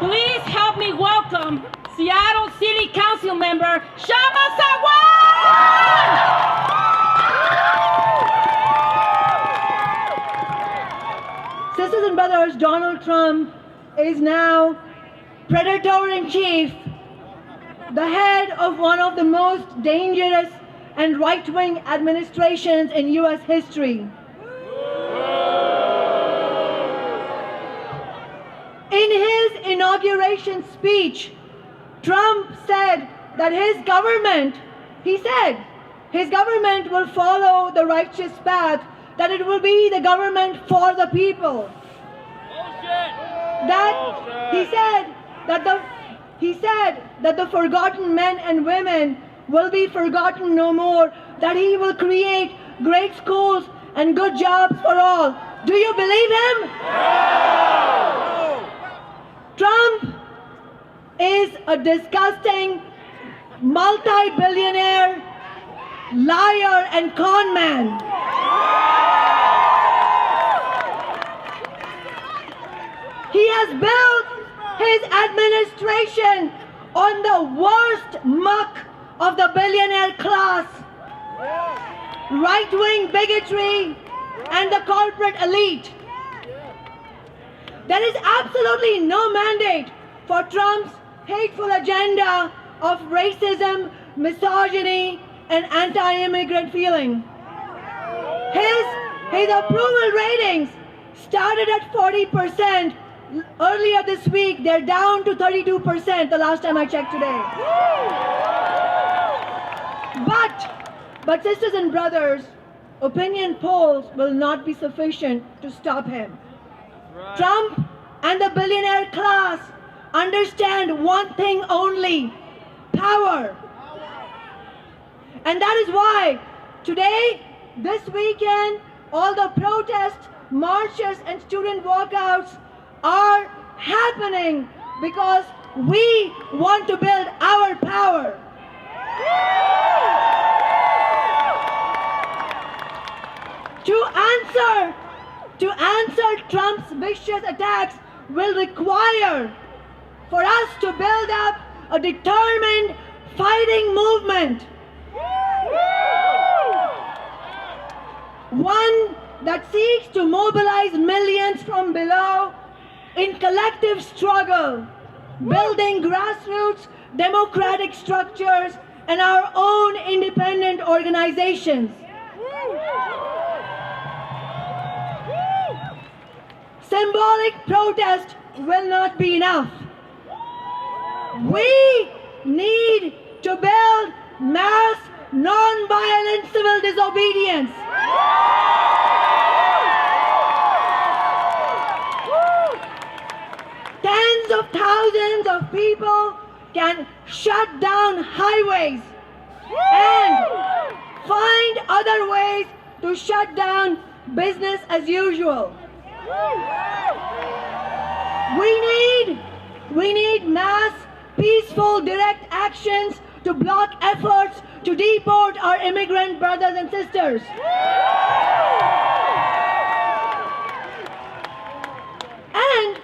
Please help me welcome Seattle City Council member Kshama Sawant! Sisters and brothers, Donald Trump is now Predator-in-Chief, the head of one of the most dangerous and right-wing administrations in US history. In his inauguration speech, Trump said that his government will follow the righteous path, that it will be the government for the people. He said that the forgotten men and women will be forgotten no more, that he will create great schools and good jobs for all. Do you believe him? No! Trump is a disgusting multi-billionaire liar and con man. He has built his administration on the worst muck of the billionaire class, right-wing bigotry, and the corporate elite. There is absolutely no mandate for Trump's hateful agenda of racism, misogyny, and anti-immigrant feeling. His approval ratings started at 40%. Earlier this week, they're down to 32% the last time I checked today. But sisters and brothers, opinion polls will not be sufficient to stop him. Right. Trump and the billionaire class understand one thing only: power. And that is why today, this weekend, all the protests, marches, and student walkouts are happening because we want to build our power. To answer Trump's vicious attacks will require for us to build up a determined fighting movement. One that seeks to mobilize millions from below in collective struggle, building grassroots democratic structures and our own independent organizations. Symbolic protest will not be enough. We need to build mass, non-violent civil disobedience. Tens of thousands of people can shut down highways and find other ways to shut down business as usual. We need mass, peaceful, direct actions to block efforts to deport our immigrant brothers and sisters. And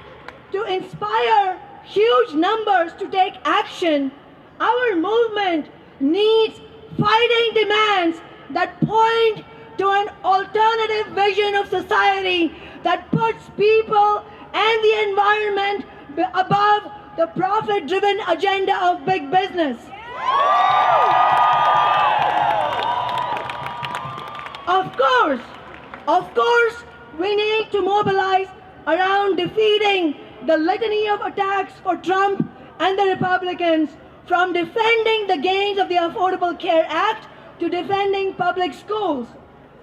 to inspire huge numbers to take action, our movement needs fighting demands that point to an alternative vision of society that puts people and the environment above the profit-driven agenda of big business. Of course, we need to mobilize around defeating the litany of attacks for Trump and the Republicans, from defending the gains of the Affordable Care Act to defending public schools.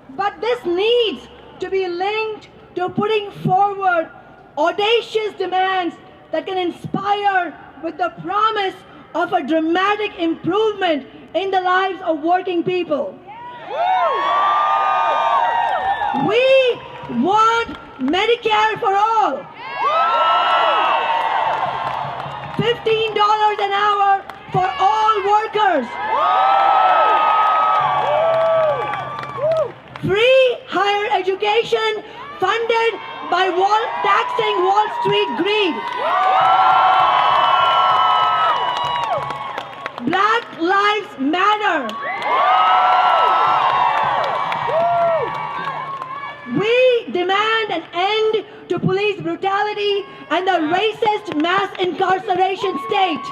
But this needs to be linked to putting forward audacious demands that can inspire with the promise of a dramatic improvement in the lives of working people. We want Medicare for all. $15 an hour for all workers. Free higher education funded by taxing Wall Street greed. together. We demand an end to police brutality and the racist mass incarceration state.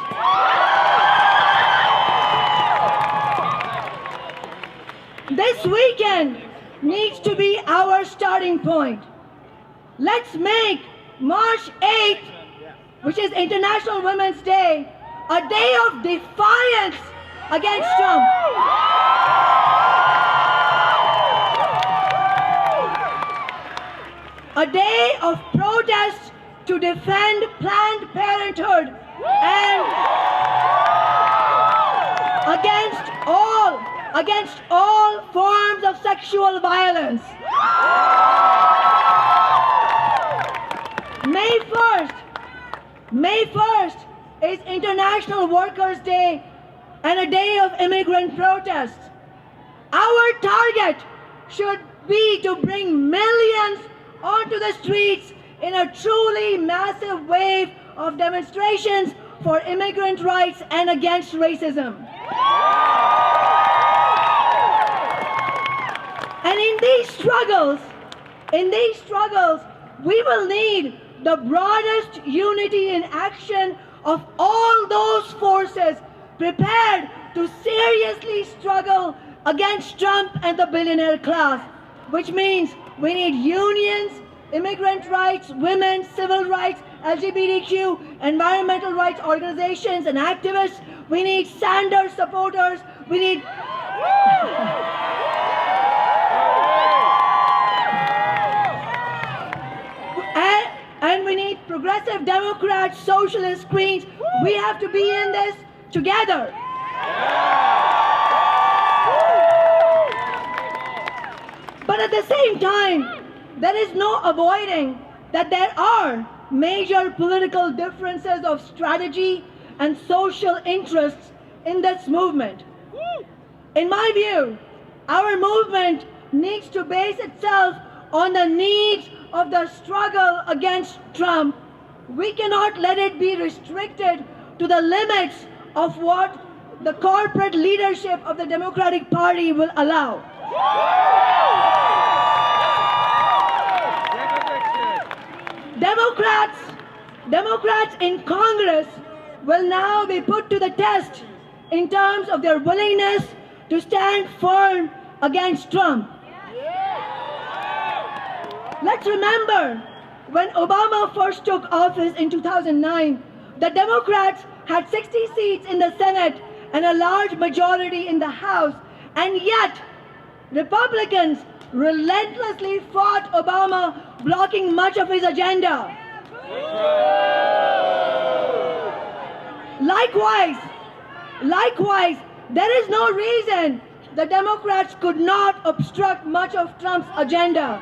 This weekend needs to be our starting point. Let's make March 8th, which is International Women's Day, a day of defiance against Trump. A day of protest to defend Planned Parenthood and against all forms of sexual violence. May 1st is International Workers' Day and a day of immigrant protests. Our target should be to bring millions onto the streets in a truly massive wave of demonstrations for immigrant rights and against racism. And in these struggles, we will need the broadest unity in action of all those forces prepared to seriously struggle against Trump and the billionaire class, which means we need unions, immigrant rights, women's civil rights, LGBTQ, environmental rights organizations and activists. We need Sanders supporters. We need and we need progressive Democrats, socialist Greens. We have to be in this together. But at the same time, there is no avoiding that there are major political differences of strategy and social interests in this movement. In my view, our movement needs to base itself on the needs of the struggle against Trump. We cannot let it be restricted to the limits of what the corporate leadership of the Democratic Party will allow. Democrats in Congress will now be put to the test in terms of their willingness to stand firm against Trump. Let's remember, when Obama first took office in 2009, the Democrats had 60 seats in the Senate and a large majority in the House, and yet Republicans relentlessly fought Obama, blocking much of his agenda. Likewise, there is no reason the Democrats could not obstruct much of Trump's agenda.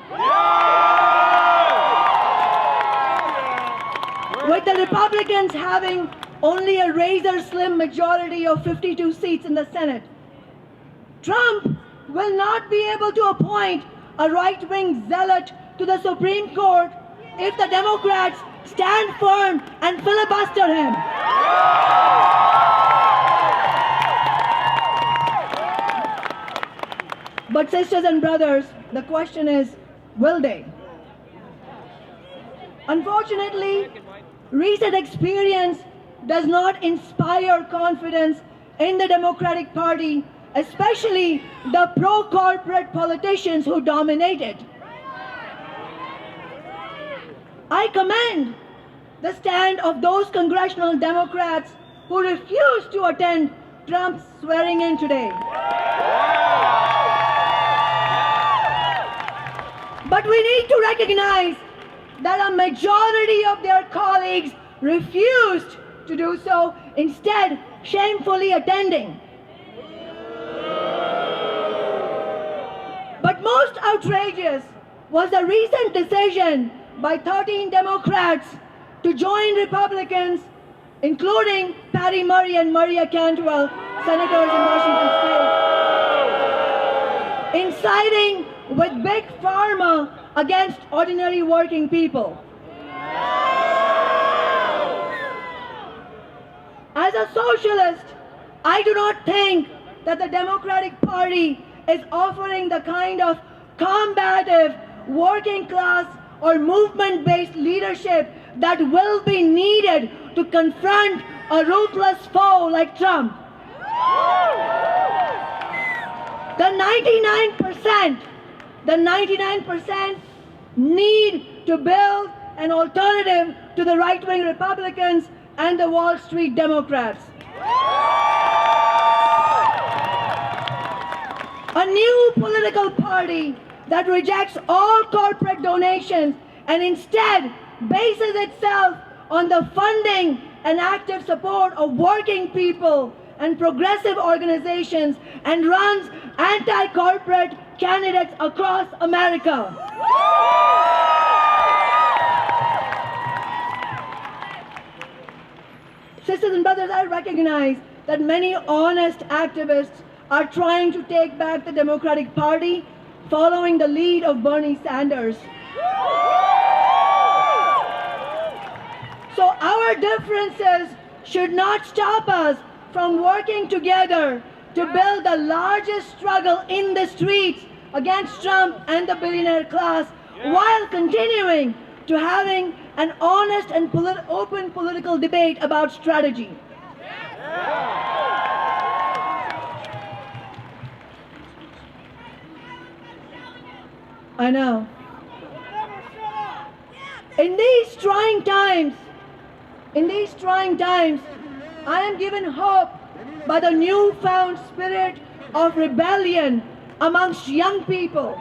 With the Republicans having only a razor-slim majority of 52 seats in the Senate, Trump will not be able to appoint a right-wing zealot to the Supreme Court if the Democrats stand firm and filibuster him. But sisters and brothers, the question is, will they? Unfortunately, recent experience does not inspire confidence in the Democratic Party, especially the pro-corporate politicians who dominate it. I commend the stand of those congressional Democrats who refused to attend Trump's swearing-in today. But we need to recognize that a majority of their colleagues refused to do so, instead shamefully attending. But most outrageous was the recent decision by 13 Democrats to join Republicans, including Patty Murray and Maria Cantwell, senators in Washington State, in siding with Big Pharma against ordinary working people. As a socialist, I do not think that the Democratic Party is offering the kind of combative, working class or movement-based leadership that will be needed to confront a ruthless foe like Trump. The 99% need to build an alternative to the right-wing Republicans and the Wall Street Democrats. A new political party that rejects all corporate donations and instead bases itself on the funding and active support of working people and progressive organizations and runs anti-corporate candidates across America. Sisters and brothers, I recognize that many honest activists are trying to take back the Democratic Party following the lead of Bernie Sanders. So our differences should not stop us from working together to build the largest struggle in the streets against Trump and the billionaire class while continuing to having an honest and open political debate about strategy. I know. In these trying times, I am given hope by the newfound spirit of rebellion amongst young people.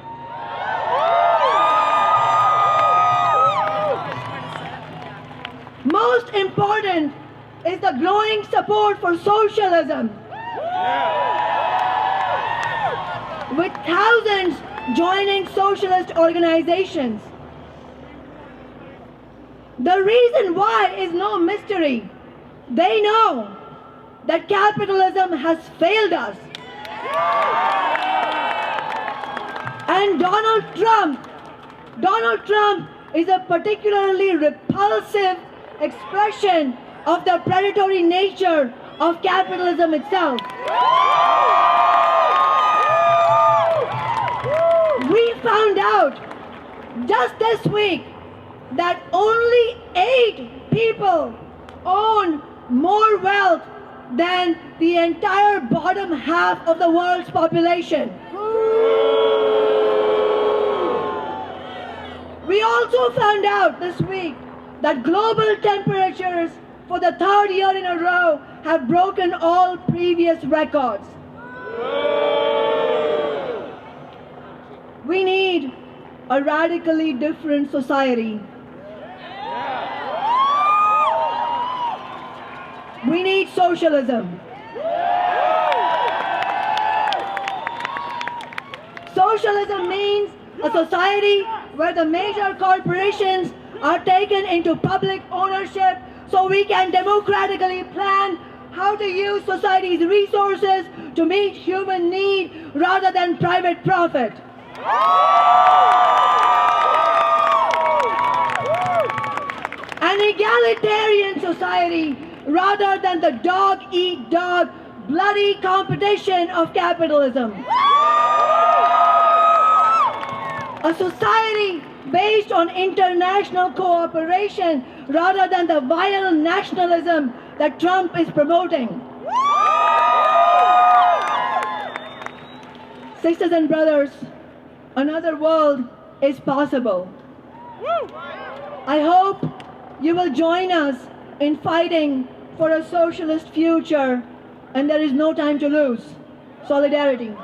Most important is the growing support for socialism, with thousands joining socialist organizations. The reason why is no mystery. They know that capitalism has failed us. And Donald Trump is a particularly repulsive expression of the predatory nature of capitalism itself. We found out just this week that only 8 people own more wealth than the entire bottom half of the world's population. We also found out this week that global temperatures for the 3rd year in a row have broken all previous records. We need a radically different society. We need socialism. Socialism means a society where the major corporations are taken into public ownership so we can democratically plan how to use society's resources to meet human need rather than private profit. An egalitarian society rather than the dog-eat-dog bloody competition of capitalism. A society based on international cooperation rather than the vile nationalism that Trump is promoting. Sisters and brothers, another world is possible. I hope you will join us in fighting for a socialist future, and there is no time to lose. Solidarity.